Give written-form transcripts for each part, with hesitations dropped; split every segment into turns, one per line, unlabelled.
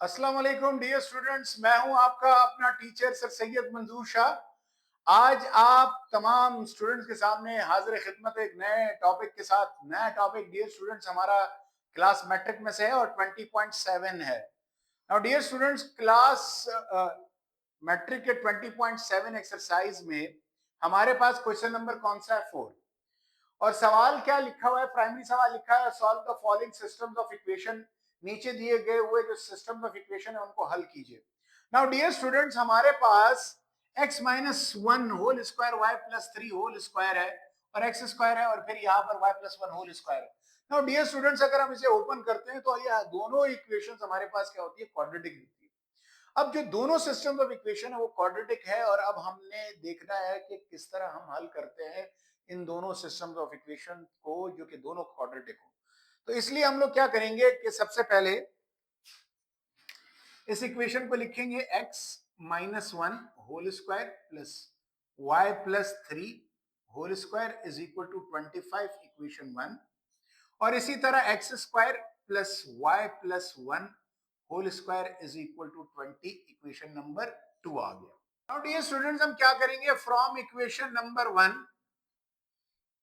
अस्सलाम वालेकुम dear students, मैं हूं आपका अपना टीचर सर सैयद मंजूर शाह। आज आप तमाम स्टूडेंट्स के सामने हाजिर खिदमत एक नए टॉपिक के साथ। नया टॉपिक डियर स्टूडेंट्स हमारा क्लास मैट्रिक में से है और 20.7 है। Now dear students, class matric के 20.7 एक्सरसाइज में हमारे पास क्वेश्चन नंबर कौन सा है? 4। और सवाल क्या लिखा हुआ है? प्राइमरी सवाल लिखा है solve the following systems of equation. नीचे दिए गए हुए जो सिस्टम्स ऑफ इक्वेशन है उनको हल कीजिए। नाउ डियर स्टूडेंट्स, हमारे पास x minus one whole square y plus three whole square है और एक्स स्क्वायर है और फिर यहाँ पर y plus one whole square है। नाउ डियर स्टूडेंट्स, अगर हम इसे ओपन करते हैं तो ये दोनों इक्वेशन हमारे पास क्या होती है? क्वाड्रेटिक दिखती है। अब जो दोनों सिस्टम ऑफ इक्वेशन है वो क्वाड्रेटिक है और अब हमने देखना है कि किस तरह हम हल करते हैं इन दोनों सिस्टम्स ऑफ इक्वेशन को जो कि दोनों क्वाड्रेटिक हो। तो इसलिए हम लोग क्या करेंगे कि सबसे पहले इस इक्वेशन को लिखेंगे x minus one whole square plus y plus three whole square is equal to 25, equation one. और इसी तरह x square plus y plus one whole square is equal to 20, equation number 2 आ गया। नाउ डियर स्टूडेंट्स, हम क्या करेंगे? From equation number one,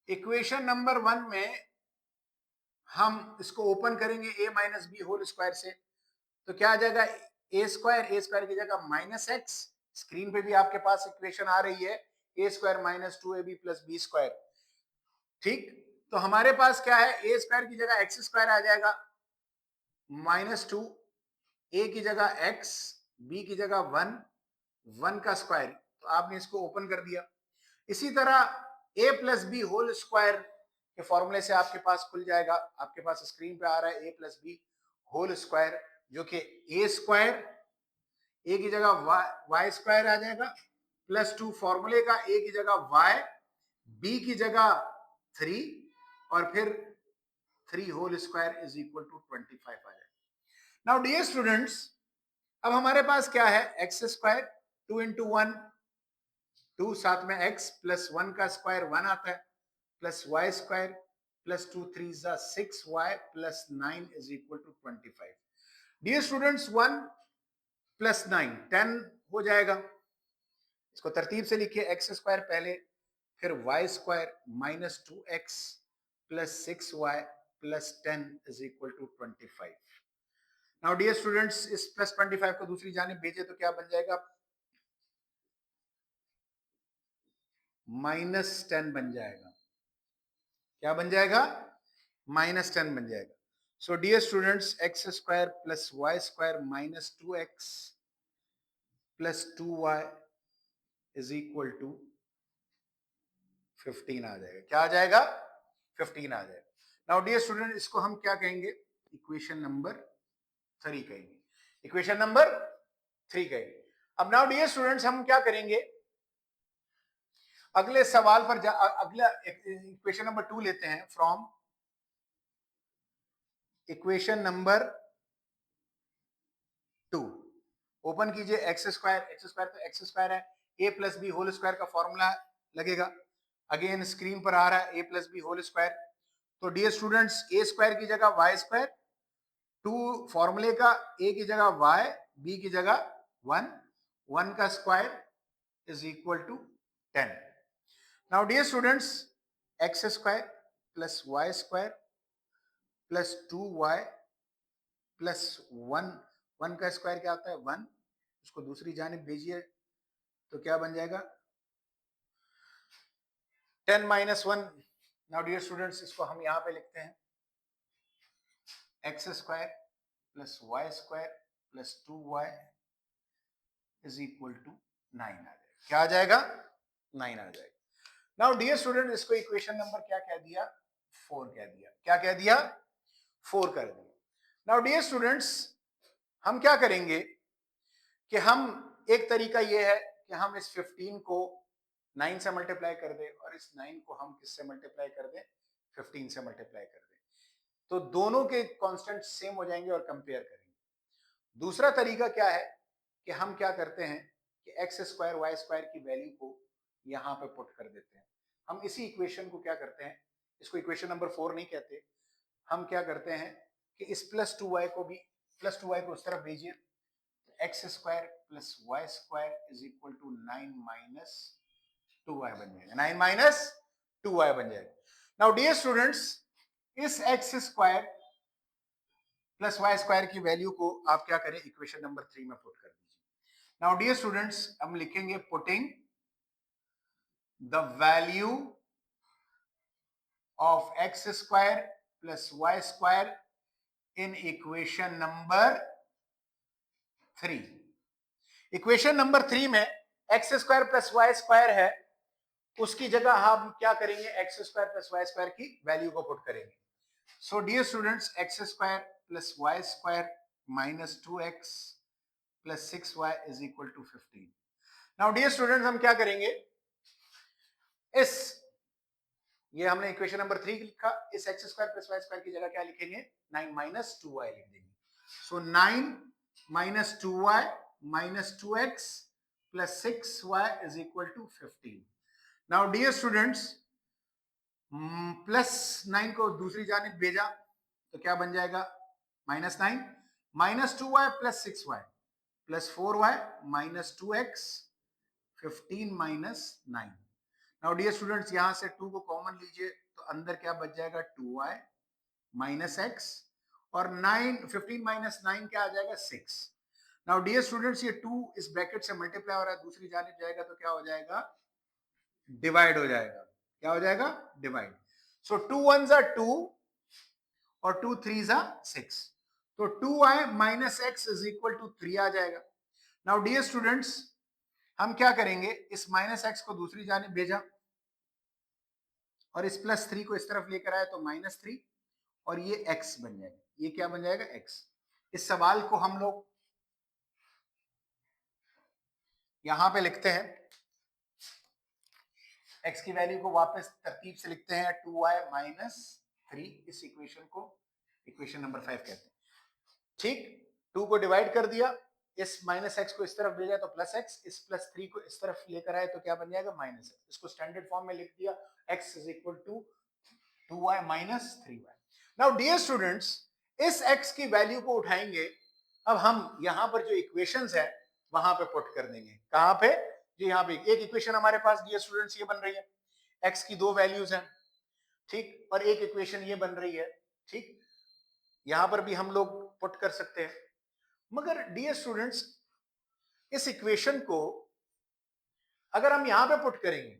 equation number one में हम इसको ओपन करेंगे a minus b whole square से। तो क्या आ जाएगा? ए स्क्वायर की जगह माइनस एक्स। स्क्रीन पे भी आपके पास इक्वेशन आ रही है, a square minus two a b plus b square. ठीक, तो हमारे पास क्या है? ए स्क्वायर की जगह एक्स स्क्वायर आ जाएगा माइनस टू, ए की जगह एक्स, बी की जगह वन, वन का स्क्वायर। तो आपने इसको ओपन कर दिया। इसी तरह ए प्लस बी होल स्क्वायर के फॉर्मूले से आपके पास खुल जाएगा। आपके पास स्क्रीन पे आ रहा है ए प्लस बी होल स्क्वायर, जो कि ए स्क्वायर, ए की जगह वाई स्क्वायर आ जाएगा प्लस टू फॉर्मूले का, ए की जगह वाई, बी की जगह थ्री और फिर three whole square is equal to 25 आ जाएगा। नाउ डियर स्टूडेंट्स, अब हमारे पास क्या है? X square, two into one two, साथ में एक्स प्लस वन का स्क्वायर वन आता है, plus y square plus two three जा six y plus nine is equal to 25। Dear students, one plus nine 10 हो जाएगा। इसको तरतीब से लिखिए, एक्स स्क्वायर पहले, फिर y square minus two x plus six y plus 10 is equal to 25। Now dear students, इस प्लस 25 को दूसरी जानिब भेजे तो क्या बन जाएगा? माइनस 10 बन जाएगा। क्या बन जाएगा? माइनस 10 बन जाएगा। So dear students, x square plus y square minus two x plus two y is equal to 15 आ जाएगा। क्या आ जाएगा? 15 आ जाएगा। नाउ डियर स्टूडेंट, इसको हम क्या कहेंगे? इक्वेशन नंबर 3 कहेंगे। इक्वेशन नंबर 3 कहेंगे। अब नाउ डियर स्टूडेंट्स, हम क्या करेंगे? अगले सवाल पर अगला इक्वेशन नंबर 2 लेते हैं। फ्रॉम इक्वेशन नंबर 2 ओपन कीजिए। एक्स स्क्वायर तो एक्स स्क्वायर है, ए प्लस बी होल स्क्वायर का फॉर्मूला लगेगा। अगेन स्क्रीन पर आ रहा है ए प्लस बी होल स्क्वायर। तो डियर स्टूडेंट्स, ए स्क्वायर की जगह वाई स्क्वायर, टू फॉर्मूले का, ए की जगह वाई, बी की जगह वन, वन का square is equal to 10। Now dear students, x square plus y square plus two y plus one, one का स्क्वायर क्या होता है? वन। उसको दूसरी जानिब भेजिए तो क्या बन जाएगा? 10 minus one. Now dear students, इसको हम यहां पे लिखते हैं x square plus y square plus two y is equal to 9 आ जाएगा। क्या आ जाएगा? 9 आ जाएगा। नाउ डियर स्टूडेंट, इसको इक्वेशन नंबर क्या कह दिया? 4 कह दिया। क्या कह दिया? 4 कर दिया। नाउ डियर स्टूडेंट्स, हम क्या करेंगे कि हम, एक तरीका ये है कि हम इस 15 को 9 से मल्टीप्लाई कर दें और इस 9 को हम किससे मल्टीप्लाई कर दें? 15 से मल्टीप्लाई कर दें, तो दोनों के कांस्टेंट सेम हो जाएंगे और कंपेयर करेंगे। दूसरा तरीका क्या है कि हम क्या करते हैं कि एक्स स्क्वायर वाई स्क्वायर की वैल्यू को यहां पे पुट कर देते हैं। हम इसी इक्वेशन को क्या करते हैं, इसको इक्वेशन नंबर 4 नहीं कहते, हम क्या करते हैं कि इस प्लस टू वाई को भी प्लस 2y को उस तरफ भेजिए, x square plus y square is equal to 9 minus 2y बन जाएगा, 9 माइनस 2y बन जाएगा। नाउ डियर स्टूडेंट्स, इस x square plus y square की वैल्यू को आप क्या करें, इक्वेशन नंबर 3 में पुट कर दीजिए। नाउ डियर स्टूडेंट्स, हम लिखेंगे putting the value of x square plus y square in equation number 3। Equation number 3 में x square plus y square है, उसकी जगह हम क्या करेंगे, x square plus y square की वैल्यू को पुट करेंगे। So dear students, x square plus y square minus 2x plus 6y is equal to 15। Now dear students, हम क्या करेंगे, ये हमने इक्वेशन नंबर 3 लिखा, इस x square plus y square की जगह क्या लिखेंगे, 9 माइनस 2y लिख देंगे। So 9 minus 2y minus 2x plus 6y is equal to 15। Now dear students, plus 9 को दूसरी जानिब भेजा तो क्या बन जाएगा, minus 9 minus 2y plus 6y plus 4y minus 2x 15 minus 9। Now dear students, यहां से 2 को कॉमन लीजिए तो अंदर क्या बच जाएगा, 2y माइनस x, और 15 माइनस 9 क्या आ जाएगा, 6। नाउ डियर स्टूडेंट्स, ये 2 इस ब्रैकेट से मल्टीप्लाई हो रहा है, दूसरी जानिब जाएगा तो क्या हो जाएगा, डिवाइड हो जाएगा। क्या हो जाएगा, डिवाइड। सो 2 1s are 2 और 2 3s are 6, तो 2y minus x is equal to 3 आ जाएगा। नाउ डियर स्टूडेंट्स, हम क्या करेंगे, इस माइनस x को दूसरी जानिब भेजा और इस प्लस 3 को इस तरफ लेकर आए तो माइनस 3, और ये x बन जाएगा, ये क्या बन जाएगा, x। इस सवाल को हम लोग यहां पे लिखते हैं, x की वैल्यू को वापस तरतीब से लिखते हैं, 2y माइनस 3, इस इक्वेशन को इक्वेशन नंबर 5 कहते हैं। ठीक, 2 को डिवाइड कर दिया, इस माइनस एक्स को इस तरफ भेजा तो प्लस एक्स, इस प्लस 3 को इस तरफ लेकर आए तो क्या बन जाएगा, माइनस एक्स। इसको स्टैंडर्ड फॉर्म में लिख दिया, x is equal to 2y minus 3y। Now dear students, इस x की वैल्यू को उठाएंगे, अब हम यहां पर जो इक्वेशंस है वहां पे पुट कर देंगे। कहां पे, जी यहाँ पे एक इक्वेशन हमारे पास डियर स्टूडेंट्स ये बन रही है, x की 2 वैल्यूज हैं, ठीक, और एक इक्वेशन ये बन रही है, ठीक, यहां पर भी हम लोग पुट कर सकते हैं। मगर डियर स्टूडेंट्स, इस इक्वेशन को अगर हम यहां पे पुट करेंगे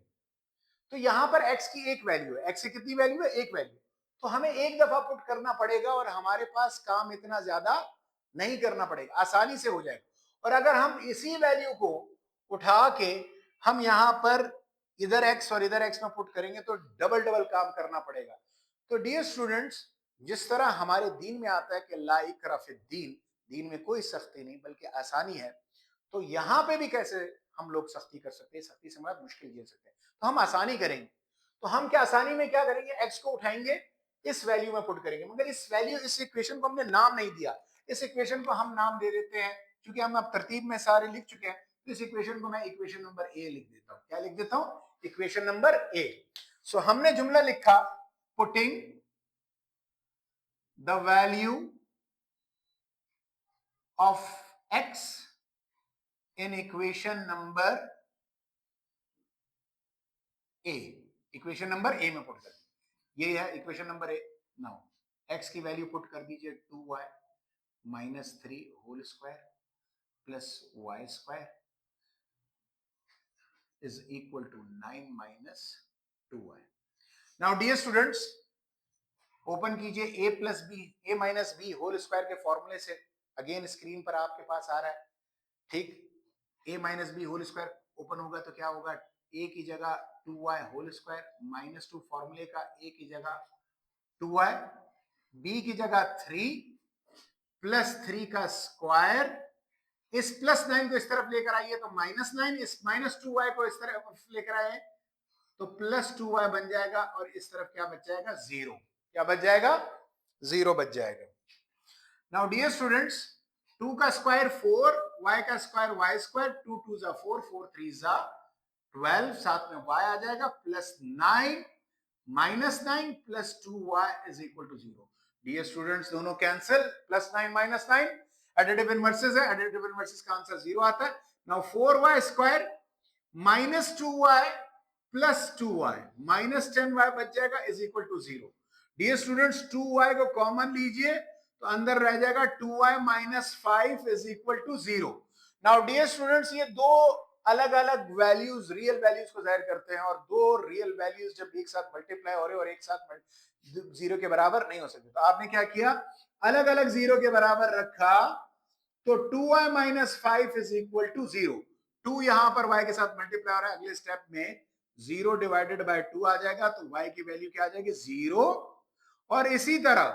तो यहां पर x की एक वैल्यू है, x की कितनी वैल्यू है, एक वैल्यू, तो हमें एक दफा पुट करना पड़ेगा और हमारे पास काम इतना ज्यादा नहीं करना पड़ेगा, आसानी से हो जाएगा। और अगर हम इसी वैल्यू को उठा के हम यहां पर इधर x और इधर x में पुट करेंगे तो डबल डबल काम करना पड़ेगा। तो डियर स्टूडेंट्स, जिस तरह हमारे दीन में आता है कि ला इकरा फिद्दीन, दीन में कोई सख्ती नहीं बल्कि आसानी है, तो यहां पे भी कैसे हम लोग सख्ती कर सकते हैं, सख्ती से मतलब मुश्किल झेल सकते हैं, तो हम आसानी करेंगे। तो हम क्या आसानी में क्या करेंगे, x को उठाएंगे, इस वैल्यू में पुट करेंगे, मगर इस वैल्यू, इस इक्वेशन को हमने नाम नहीं दिया, इस इक्वेशन को हम नाम दे देते हैं, क्योंकि हम अब तरतीब में सारे लिख चुके हैं, इस इक्वेशन को मैं इक्वेशन नंबर ए लिख देता हूं। क्या लिख देता हूं, इक्वेशन नंबर ए। सो हमने जुमला लिखा, putting the value of x in equation number A, equation number A में पुट कर दीजिए, ये है equation number A. Now x की वैल्यू पुट कर दीजिए, 2y minus 3 whole square plus y square is equal to 9 minus 2y। Now dear students, open कीजिए a plus b, a minus b whole square के फॉर्मूले से, again screen पर आपके पास आ रहा है, ठीक, a minus b whole square open होगा तो क्या होगा, a की जगह 2y होल स्क्वायर माइनस 2 फॉर्मूले का, a की जगह 2y, b की जगह 3 प्लस 3 का स्क्वायर, इस प्लस 9 को इस तरफ लेकर आइए तो माइनस 9, इस माइनस 2y को इस तरफ लेकर आए तो प्लस 2y बन जाएगा, और इस तरफ क्या बच जाएगा, 0। क्या बच जाएगा, 0 बच जाएगा। नाउ डियर स्टूडेंट्स, 2 का स्क्वायर 4, y का square y square, 2 2s are 4, 4 3s are 12, साथ में y आ जाएगा, plus 9 minus 9 plus 2y is equal to 0। Dear students, दोनों cancel, plus 9 minus 9, additive inverses है, एडिटिव इनवर्सेस का आंसर 0 आता है। Now 4y square minus 2y plus 2y minus 10y बच जाएगा is equal to 0। Dear students 2y को common लीजिए तो अंदर रह जाएगा 2y minus 5 is equal to 0। Now dear students ये दो अलग अलग वैल्यूज रियल वैल्यूज को जाहिर करते हैं और दो रियल वैल्यूज जब एक साथ मल्टीप्लाई हो रहे और एक साथ जीरो के बराबर नहीं हो सकते, तो आपने क्या किया, अलग अलग जीरो के बराबर रखा, तो 2y minus 5 is equal to 0। 2 यहां पर y के साथ मल्टीप्लाई हो रहा है, अगले स्टेप में 0 डिवाइडेड बाय 2 आ जाएगा, तो y की वैल्यू क्या आ जाएगी 0। और इसी तरह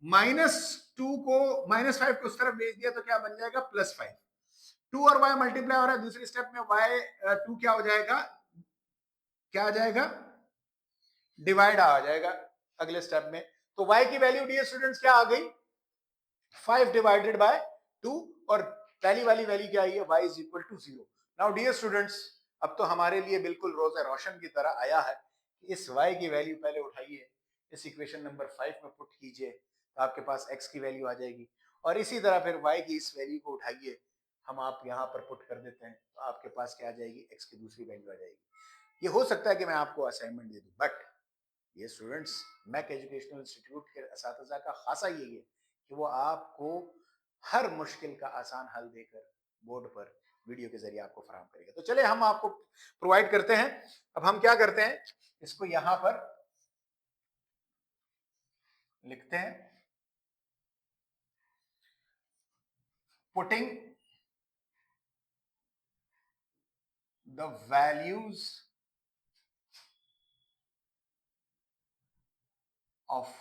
-2 को -5 को उस तरफ भेज दिया तो क्या बन जाएगा +5। 2 और y मल्टीप्लाई हो रहा है, दूसरी स्टेप में y 2 क्या हो जाएगा, क्या आ जाएगा, डिवाइड आ जाएगा अगले स्टेप में। तो y की वैल्यू डियर स्टूडेंट्स क्या आ गई 5 डिवाइडेड बाय 2 और पहली वाली वैल्यू क्या आई है y is equal to 0। Now dear students अब तो हमारे लिए बिल्कुल रोज़े रोशन की तरह आया है कि इस y की वैल्यू पहले उठाइए, इस इक्वेशन नंबर 5 में पुट कीजिए तो आपके पास x की वैल्यू आ जाएगी, और इसी तरह फिर y की इस वैल्यू को उठाइए, हम आप यहाँ पर पुट कर देते हैं तो आपके पास क्या आ जाएगी x की दूसरी वैल्यू आ जाएगी। ये हो सकता है कि मैं आपको असाइनमेंट दे दूं, बट ये स्टूडेंट्स मैक एजुकेशनल इंस्टीट्यूट के असातिज़ा का खासा यही है कि वो आपको हर मुश्किल का आसान हल देकर बोर्ड पर वीडियो के जरिए आपको फराहम करेगा। तो चले हम आपको प्रोवाइड करते हैं। अब हम क्या करते हैं, इसको यहां पर लिखते हैं, putting the values of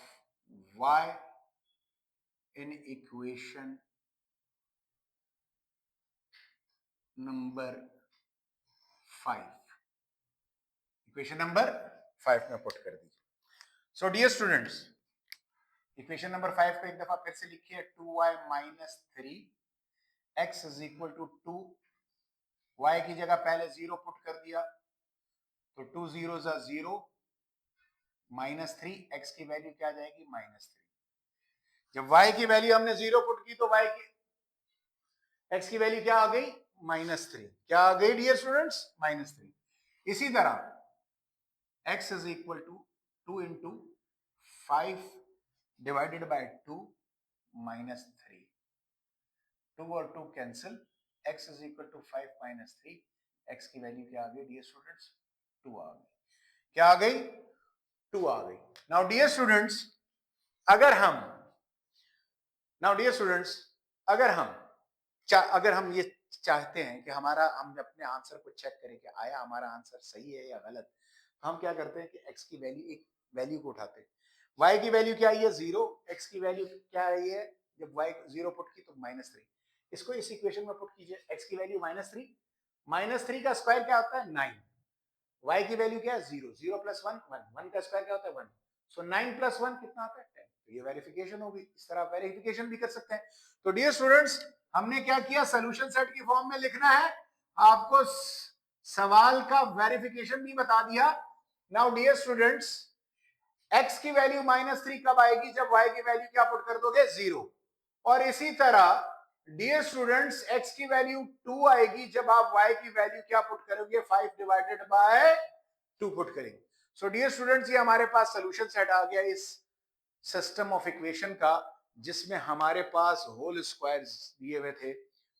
y in equation number 5, equation number 5 में पुट कर दीजिए। So dear students equation number 5 को एक दफा फिर से लिखिए, 2y minus 3 x is equal to 2, y की जगह पहले 0 पुट कर दिया तो 2 0 0 -3 x की वैल्यू क्या आ जाएगी -3। जब y की वैल्यू हमने 0 पुट की तो y की x की वैल्यू क्या आ गई -3, क्या आ गई डियर स्टूडेंट्स -3। इसी तरह x is equal to 2 into 5 divided by 2 -3, 2 और 2 cancel, x is equal to 5 -3, x की वैल्यू क्या आ गई डियर स्टूडेंट्स 2 आ गई, क्या आ गई 2 आ गई। नाउ डियर स्टूडेंट्स अगर हम अगर हम ये चाहते हैं कि हम अपने आंसर को चेक करें कि आया हमारा आंसर सही है या गलत, तो हम क्या करते हैं कि x की वैल्यू एक वैल्यू को उठाते हैं, y की वैल्यू क्या आई है 0, x की वैल्यू क्या आई है, जब y 0 पुट की तो -3, इसको इस इक्वेशन में पुट कीजिए, x की वैल्यू -3 का स्क्वायर क्या होता है 9, y की वैल्यू क्या है 0, 0 प्लस 1 1 का स्क्वायर क्या होता है 1, सो 9 प्लस 1 कितना आता है 10। तो ये वेरिफिकेशन होगी, इस तरह वेरिफिकेशन भी कर सकते हैं। तो डियर स्टूडेंट्स हमने क्या किया, सोल्यूशन सेट की फॉर्म में लिखना है, आपको सवाल का वेरिफिकेशन भी बता दिया। नाउ डियर स्टूडेंट्स x की वैल्यू -3 कब आएगी, जब y की वैल्यू क्या पुट कर दोगे 0, और इसी तरह डियर स्टूडेंट्स x की वैल्यू 2 आएगी जब आप y की वैल्यू क्या पुट करोगे 5 डिवाइडेड बाय 2 पुट करेंगे। सो डियर स्टूडेंट्स ये हमारे पास सोल्यूशन सेट आ गया इस सिस्टम ऑफ इक्वेशन का, जिसमें हमारे पास होल स्क्वायर्स दिए हुए थे,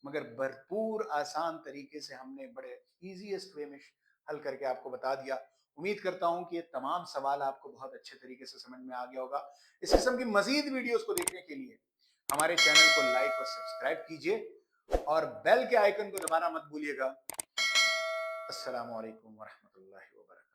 मगर भरपूर आसान तरीके से हमने बड़े इजीएस्ट वे में हल करके आपको बता दिया। उम्मीद करता हूं कि ये तमाम सवाल आपको बहुत अच्छे तरीके से समझ में आ गया होगा। इस किस्म की मजीद वीडियोस को देखने के लिए हमारे चैनल को लाइक और सब्सक्राइब कीजिए और बेल के आइकन को दबाना मत भूलिएगा। अस्सलाम वालेकुम व रहमतुल्लाहि व बरकातहू।